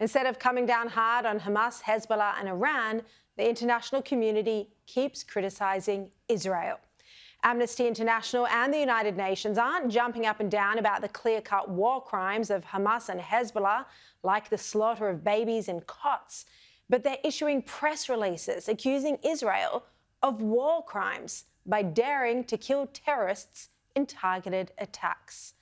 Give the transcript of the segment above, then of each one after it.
Instead of coming down hard on Hamas, Hezbollah and Iran, the international community keeps criticising Israel. Amnesty International and the United Nations aren't jumping up and down about the clear-cut war crimes of Hamas and Hezbollah, like the slaughter of babies in cots, but they're issuing press releases accusing Israel of war crimes by daring to kill terrorists in targeted attacks.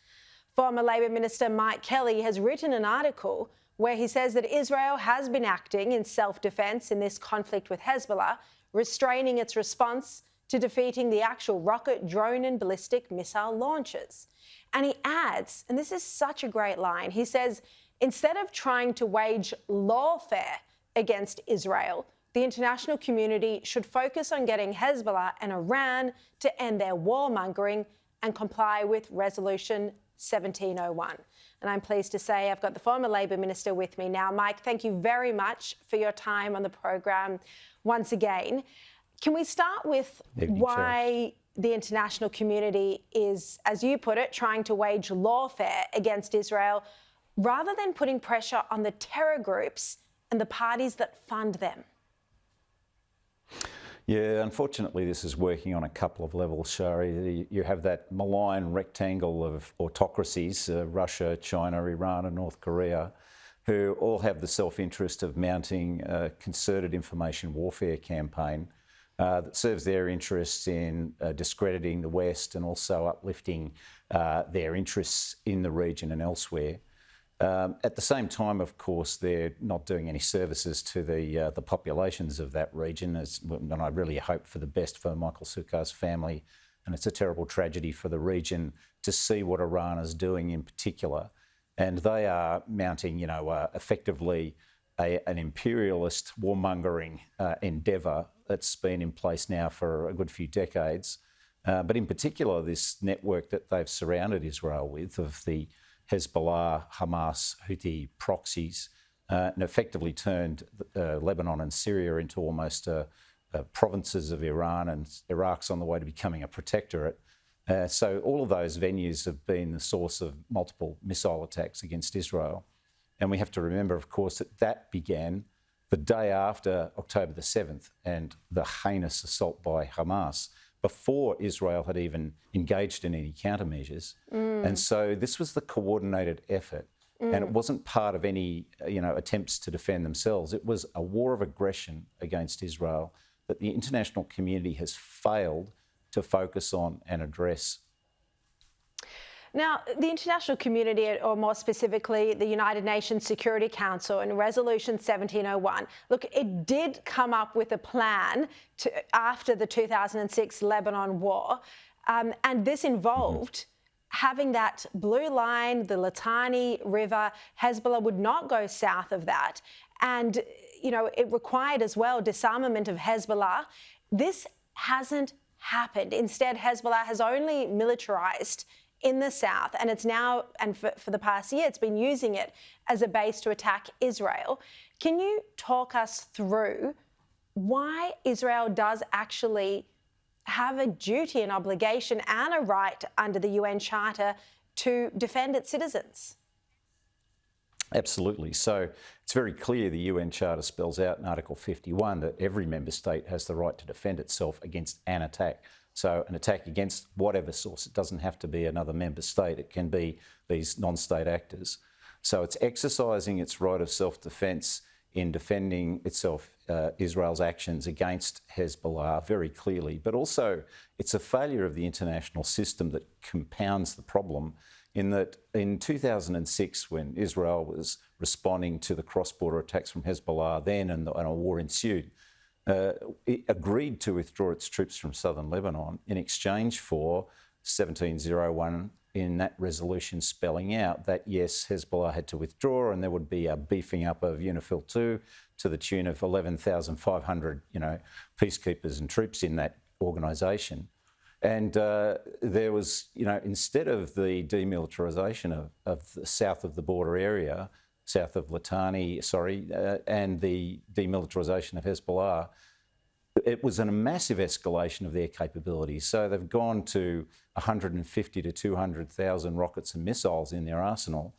Former Labor Minister Mike Kelly has written an article where he says that Israel has been acting in self-defence in this conflict with Hezbollah, restraining its response to defeating the actual rocket, drone and ballistic missile launches. And he adds, and this is such a great line, he says, instead of trying to wage lawfare against Israel, the international community should focus on getting Hezbollah and Iran to end their warmongering and comply with Resolution 1701. And I'm pleased to say I've got the former Labor Minister with me now. Mike, thank you very much for your time on the program once again. Can we start with why the international community is, as you put it, trying to wage lawfare against Israel rather than putting pressure on the terror groups and the parties that fund them? Yeah, unfortunately, this is working on a couple of levels, Sharri. You have that malign rectangle of autocracies, Russia, China, Iran and North Korea, who all have the self-interest of mounting a concerted information warfare campaign that serves their interests in discrediting the West and also uplifting their interests in the region and elsewhere. At the same time, of course, they're not doing any services to the populations of that region, and I really hope for the best for Michael Sukkar's family. And it's a terrible tragedy for the region to see what Iran is doing in particular. And they are mounting, effectively an imperialist warmongering endeavour that's been in place now for a good few decades. But in particular, this network that they've surrounded Israel with of the Hezbollah, Hamas, Houthi proxies, and effectively turned Lebanon and Syria into almost provinces of Iran, and Iraq's on the way to becoming a protectorate. So all of those venues have been the source of multiple missile attacks against Israel. And we have to remember, of course, that began the day after October the 7th and the heinous assault by Hamas, before Israel had even engaged in any countermeasures. And so this was the coordinated effort. And it wasn't part of any, attempts to defend themselves. It was a war of aggression against Israel that the international community has failed to focus on and address. Now, the international community, or more specifically, the United Nations Security Council and Resolution 1701, look, it did come up with a plan after the 2006 Lebanon war, and this involved having that blue line, the Litani River. Hezbollah would not go south of that. And, it required as well disarmament of Hezbollah. This hasn't happened. Instead, Hezbollah has only militarised in the south, and it's now, and for the past year, it's been using it as a base to attack Israel. Can you talk us through why Israel does actually have a duty and obligation and a right under the UN Charter to defend its citizens? Absolutely. So it's very clear the UN Charter spells out in Article 51 that every member state has the right to defend itself against an attack. So an attack against whatever source. It doesn't have to be another member state. It can be these non-state actors. So it's exercising its right of self-defence in defending itself, Israel's actions against Hezbollah very clearly. But also it's a failure of the international system that compounds the problem, in that in 2006, when Israel was responding to the cross-border attacks from Hezbollah then and a war ensued, it agreed to withdraw its troops from southern Lebanon in exchange for 1701 in that resolution spelling out that, yes, Hezbollah had to withdraw and there would be a beefing up of UNIFIL 2 to the tune of 11,500, peacekeepers and troops in that organisation. And there was, instead of the demilitarisation of the south of the border area, south of Litani, and the demilitarisation of Hezbollah, it was a massive escalation of their capabilities. So they've gone to 150 to 200,000 rockets and missiles in their arsenal.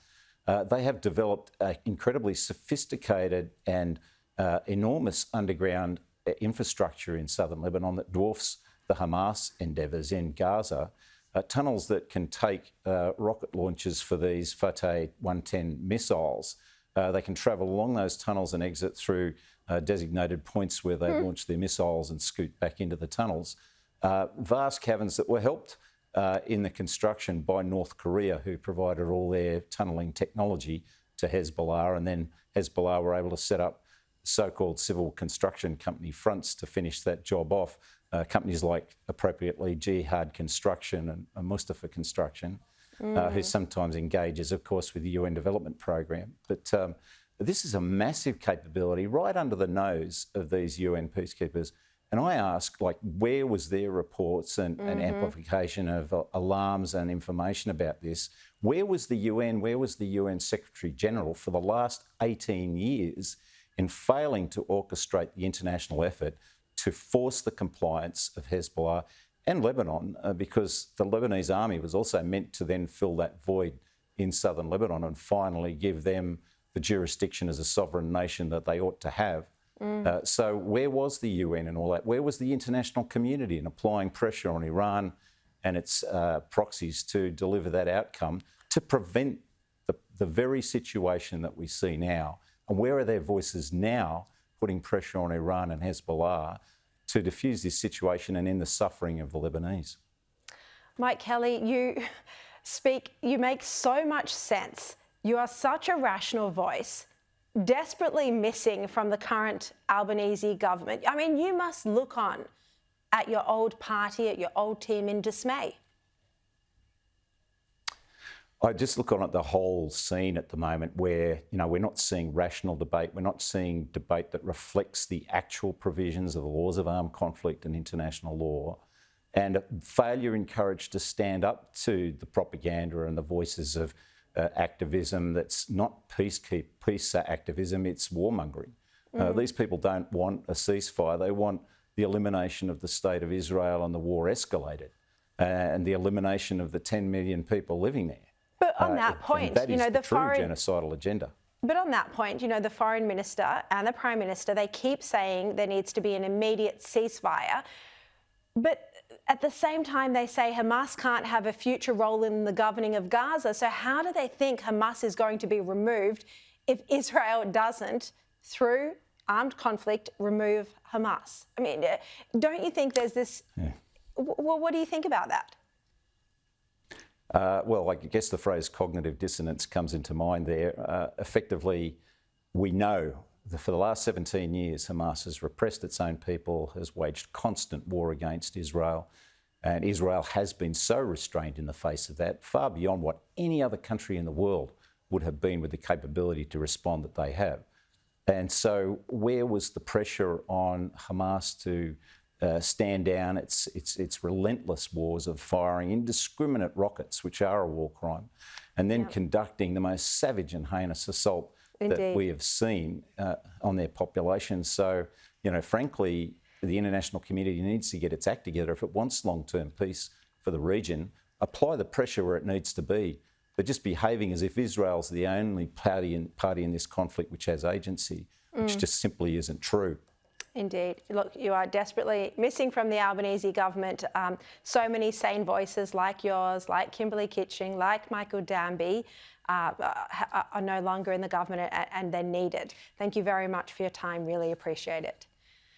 they have developed an incredibly sophisticated and enormous underground infrastructure in southern Lebanon that dwarfs the Hamas endeavours in Gaza. Tunnels that can take rocket launches for these Fateh 110 missiles. They can travel along those tunnels and exit through designated points where they launch their missiles and scoot back into the tunnels. Vast caverns that were helped in the construction by North Korea, who provided all their tunnelling technology to Hezbollah, and then Hezbollah were able to set up so-called civil construction company fronts to finish that job off. Companies like, appropriately, Jihad Construction and Mustafa Construction, who sometimes engages, of course, with the UN Development Programme. But this is a massive capability right under the nose of these UN peacekeepers. And I ask, like, where was their reports and amplification of alarms and information about this? Where was the UN? Where was the UN Secretary General for the last 18 years in failing to orchestrate the international effort to force the compliance of Hezbollah and Lebanon, because the Lebanese army was also meant to then fill that void in southern Lebanon and finally give them the jurisdiction as a sovereign nation that they ought to have. So where was the UN and all that? Where was the international community in applying pressure on Iran and its proxies to deliver that outcome to prevent the very situation that we see now? And where are their voices now putting pressure on Iran and Hezbollah to diffuse this situation and end the suffering of the Lebanese? Mike Kelly, you make so much sense. You are such a rational voice, desperately missing from the current Albanese government. I mean, you must look on at your old party, at your old team in dismay. I just look on at the whole scene at the moment where, we're not seeing rational debate. We're not seeing debate that reflects the actual provisions of the laws of armed conflict and international law, and failure encouraged to stand up to the propaganda and the voices of activism that's not peace activism, it's warmongering. These people don't want a ceasefire. They want the elimination of the State of Israel and the war escalated, and the elimination of the 10 million people living there. But on that point, that is the true genocidal agenda. But on that point, the Foreign Minister and the Prime Minister, they keep saying there needs to be an immediate ceasefire. But at the same time, they say Hamas can't have a future role in the governing of Gaza. So how do they think Hamas is going to be removed if Israel doesn't, through armed conflict, remove Hamas? I mean, don't you think there's this... Yeah. Well, what do you think about that? Well, I guess the phrase cognitive dissonance comes into mind there. Effectively, we know that for the last 17 years, Hamas has repressed its own people, has waged constant war against Israel, and Israel has been so restrained in the face of that, far beyond what any other country in the world would have been with the capability to respond that they have. And so where was the pressure on Hamas to stand down its relentless wars of firing indiscriminate rockets, which are a war crime, and then conducting the most savage and heinous assault that we have seen on their population? So, frankly, the international community needs to get its act together if it wants long-term peace for the region, apply the pressure where it needs to be, but just behaving as if Israel's the only party in this conflict which has agency, which just simply isn't true. Indeed. Look, you are desperately missing from the Albanese government so many sane voices like yours, like Kimberley Kitching, like Michael Danby, are no longer in the government and they're needed. Thank you very much for your time. Really appreciate it.